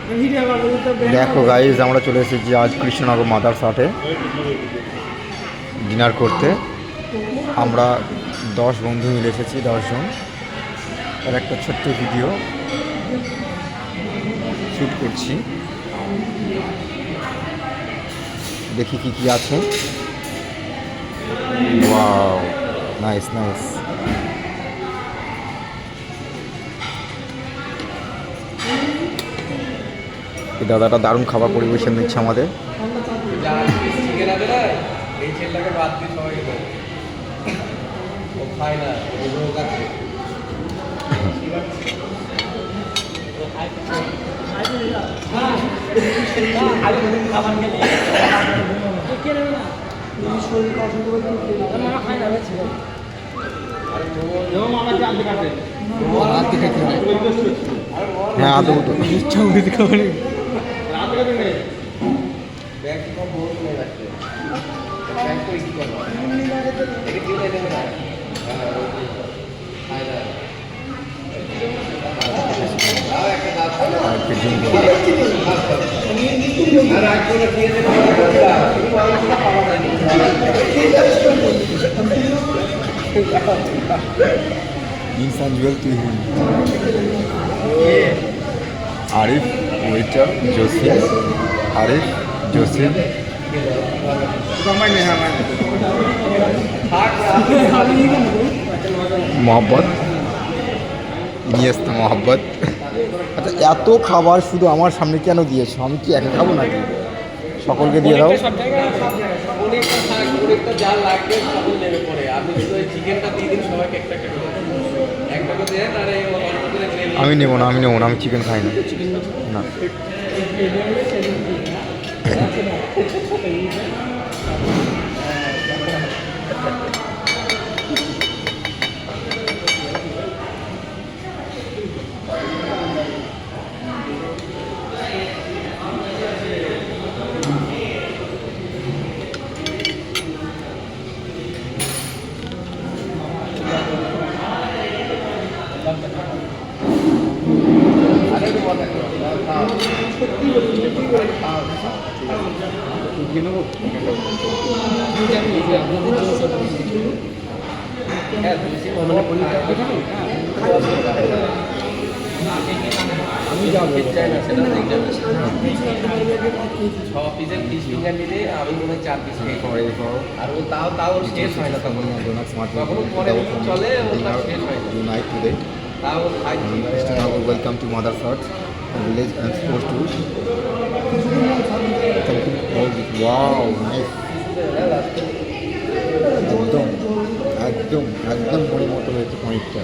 দেখো গাইজ, আমরা চলে এসেছি আজ কৃষ্ণনগর মাদারসাটে ডিনার করতে। আমরা 10 বন্ধু মিলে এসেছি, 10 জন। আর একটা ছোট্ট ভিডিও শ্যুট করছি, দেখি কি কি আছে। Wow, nice nice. এই দাদাটা দারুণ খাবার পরিবেশন দিচ্ছে আমাদের। হ্যাঁ, আদৌ তো ইচ্ছা উঠেছে খাবার। इंसान जुएल तू ही। Arif waiter Joseph, Arif Joseph मोहब्बत নিয়েস্তা মোহাব্বত। আচ্ছা, এত খাবার শুধু আমার সামনে কেন দিয়েছো? আমি কি একা খাবো নাকি? সকলকে দিয়ে দাও। আমি নেবো না, আমি চিকেন খাই না। Welcome to Mothershot village and sports tour. Wow, nice. একদম মনের মতো হয়েছে পনিরটা।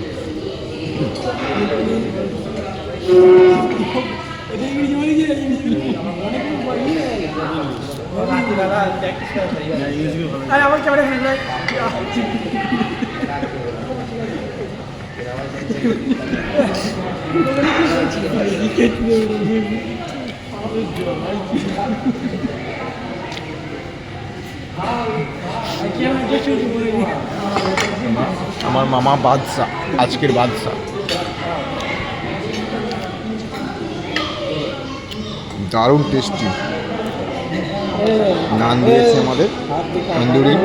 আমার মামা বাদশা, আজকের বাদশা। দারুণ টেস্টি নান দিয়েছে আমাদের তন্দুরি।